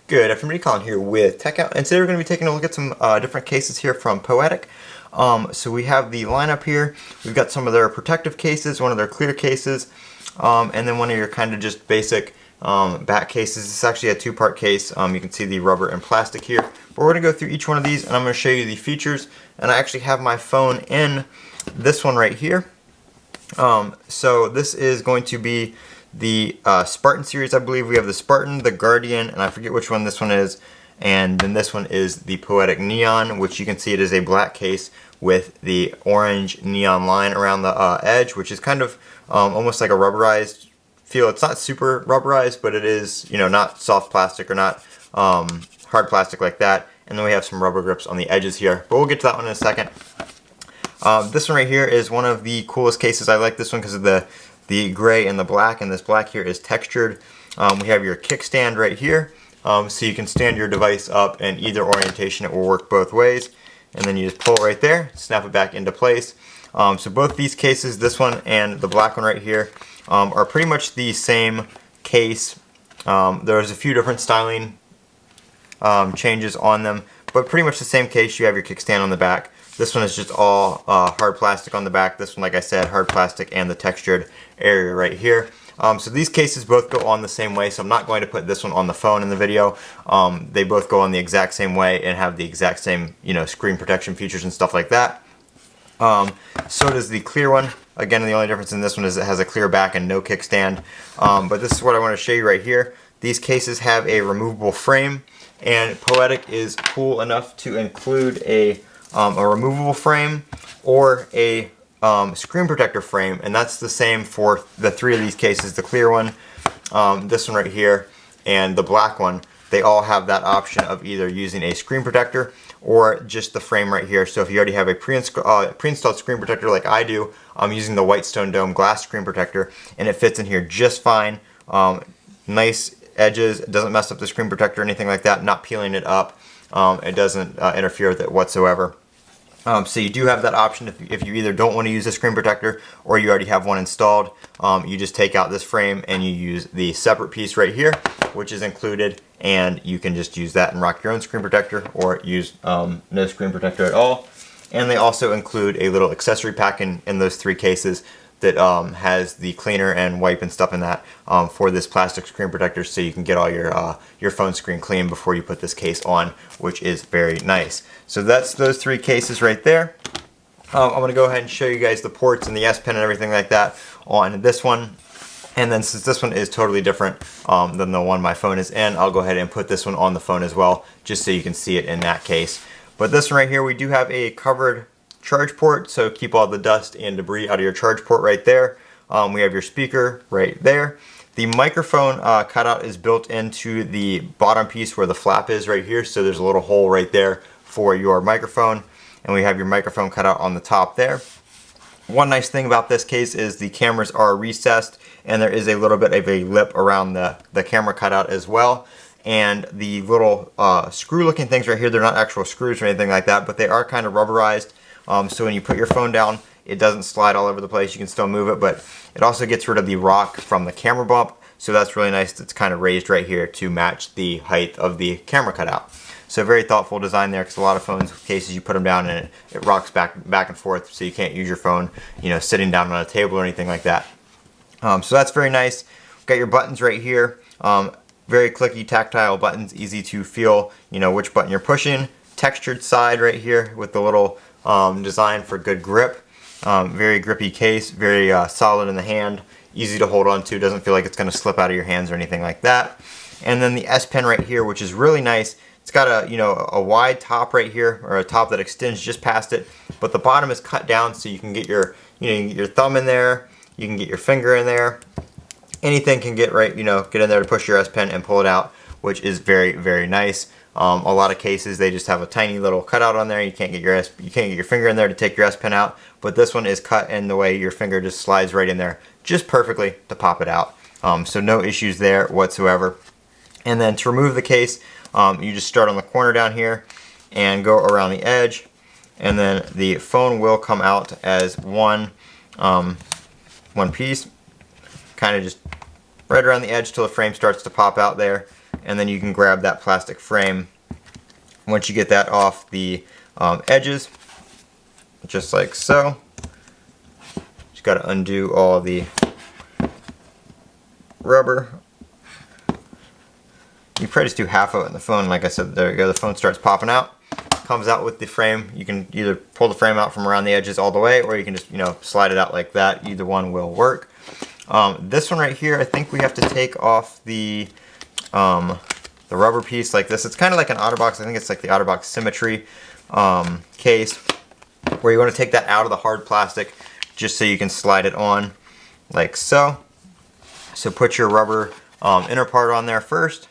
Good afternoon, Colin here with Techout, and today we're going to be taking a look at some different cases here from Poetic. So we have the lineup here. We've got some of their protective cases, one of their clear cases, and then one of your kind of just basic back cases. It's actually a two-part case. You can see the rubber and plastic here. But we're going to go through each one of these, and I'm going to show you the features. And I actually have my phone in this one right here. So this is going to be the Spartan series. I believe we have the Spartan, the Guardian, and I forget which one this one is, and then this one is the Poetic Neon, which you can see it is a black case with the orange neon line around the edge, which is kind of almost like a rubberized feel. It's not super rubberized, but it is, not soft plastic or not hard plastic like that. And then we have some rubber grips on the edges here, but we'll get to that one in a second. This one right here is one of the coolest cases. I like this one because of the gray and the black, and this black here is textured. We have your kickstand right here, so you can stand your device up in either orientation. It will work both ways, and then you just pull it right there, snap it back into place. So both these cases, this one and the black one right here, are pretty much the same case. There's a few different styling changes on them, but pretty much the same case. You have your kickstand on the back. This one is just all hard plastic on the back. This one, like I said, hard plastic and the textured area right here. So these cases both go on the same way, so I'm not going to put this one on the phone in the video. They both go on the exact same way and have the exact same, screen protection features and stuff like that. So does the clear one. Again, the only difference in this one is it has a clear back and no kickstand. But this is what I want to show you right here. These cases have a removable frame, and Poetic is cool enough to include a removable frame or a screen protector frame, and that's the same for the three of these cases. The clear one, this one right here, and the black one. They all have that option of either using a screen protector or just the frame right here. So if you already have a pre-installed screen protector like I do, I'm using the Whitestone Dome glass screen protector, and it fits in here just fine. Nice edges, it doesn't mess up the screen protector or anything like that, not peeling it up. It doesn't interfere with it whatsoever. So you do have that option if you either don't want to use a screen protector or you already have one installed. You just take out this frame and you use the separate piece right here, which is included, and you can just use that and rock your own screen protector or use no screen protector at all. And they also include a little accessory pack in those three cases that has the cleaner and wipe and stuff in that for this plastic screen protector, so you can get all your phone screen clean before you put this case on, which is very nice. So that's those three cases right there. I'm going to go ahead and show you guys the ports and the S Pen and everything like that on this one. And then since this one is totally different than the one my phone is in, I'll go ahead and put this one on the phone as well, just so you can see it in that case. But this one right here, we do have a covered charge port, so keep all the dust and debris out of your charge port right there. We have your speaker right there. The microphone cutout is built into the bottom piece where the flap is right here, so there's a little hole right there for your microphone, and we have your microphone cutout on the top there. One nice thing about this case is the cameras are recessed, and there is a little bit of a lip around the camera cutout as well. And the little screw looking things right here, they're not actual screws or anything like that, but they are kind of rubberized. So when you put your phone down, it doesn't slide all over the place. You can still move it, but it also gets rid of the rock from the camera bump. So that's really nice. It's kind of raised right here to match the height of the camera cutout. So very thoughtful design there, because a lot of phones cases, you put them down and it rocks back and forth, so you can't use your phone, sitting down on a table or anything like that. So that's very nice. We've got your buttons right here. Very clicky, tactile buttons, easy to feel, which button you're pushing. Textured side right here with the little design for good grip. Very grippy case, very solid in the hand, easy to hold on to, doesn't feel like it's going to slip out of your hands or anything like that. And then the S Pen right here, which is really nice. It's got a wide top right here, or a top that extends just past it, but the bottom is cut down so you can get your your thumb in there, you can get your finger in there. Anything can get get in there to push your S Pen and pull it out, which is very, very nice. A lot of cases they just have a tiny little cutout on there. You can't get your finger in there to take your S Pen out, but this one is cut in the way your finger just slides right in there, just perfectly to pop it out. So no issues there whatsoever. And then to remove the case, you just start on the corner down here and go around the edge, and then the phone will come out as one piece, kind of just right around the edge till the frame starts to pop out there. and then you can grab that plastic frame. Once you get that off the edges, just like so, just got to undo all the rubber. You probably just do half of it in the phone. Like I said, there you go, the phone starts popping out. Comes out with the frame. You can either pull the frame out from around the edges all the way, or you can just, you know, slide it out like that. Either one will work. This one right here, I think we have to take off the rubber piece like this. It's kind of like an OtterBox. I think it's like the OtterBox Symmetry case, where you want to take that out of the hard plastic just so you can slide it on like so. So put your rubber inner part on there first,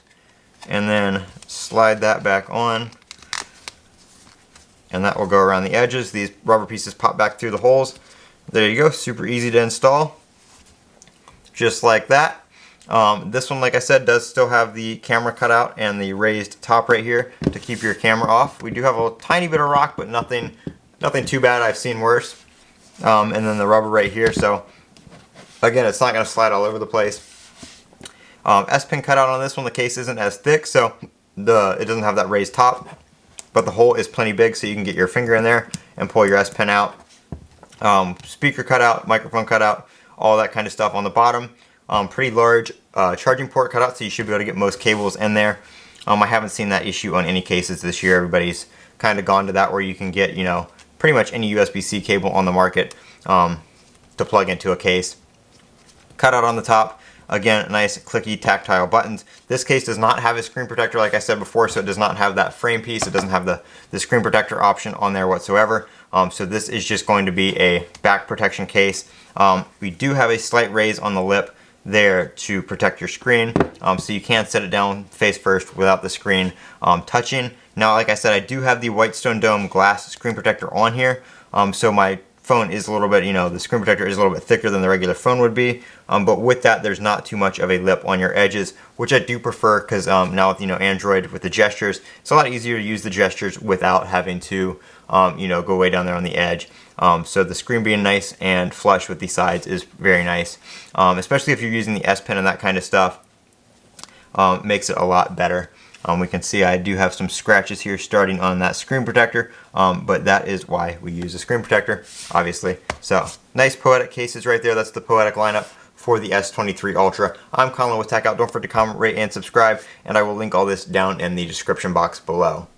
and then slide that back on. And that will go around the edges. These rubber pieces pop back through the holes. There you go, super easy to install. Just like that. This one, like I said, does still have the camera cutout and the raised top right here to keep your camera off. We do have a tiny bit of rock, but nothing too bad. I've seen worse. And then the rubber right here. So again, it's not going to slide all over the place. S-pin cutout on this one. The case isn't as thick, so it doesn't have that raised top. But the hole is plenty big, so you can get your finger in there and pull your S-pen out. Speaker cutout, microphone cutout, all that kind of stuff on the bottom. Pretty large charging port cutout, so you should be able to get most cables in there. I haven't seen that issue on any cases this year. Everybody's kind of gone to that where you can get, you know, pretty much any USB-C cable on the market to plug into a case. Cutout on the top. Again, nice clicky tactile buttons. This case does not have a screen protector, like I said before, so it does not have that frame piece. It doesn't have the screen protector option on there whatsoever. So this is just going to be a back protection case. We do have a slight raise on the lip there to protect your screen, so you can set it down face first without the screen touching. Now, like I said, I do have the Whitestone Dome glass screen protector on here, so my phone is a little bit, you know, the screen protector is a little bit thicker than the regular phone would be, but with that, there's not too much of a lip on your edges, which I do prefer, because now with, you know, Android with the gestures, it's a lot easier to use the gestures without having to you know, go way down there on the edge. So the screen being nice and flush with the sides is very nice, especially if you're using the S Pen and that kind of stuff. Makes it a lot better. We can see I do have some scratches here starting on that screen protector, but that is why we use a screen protector, obviously. So nice Poetic cases right there. That's the Poetic lineup for the S23 Ultra. I'm Colin with Techout. Don't forget to comment, rate, and subscribe, and I will link all this down in the description box below.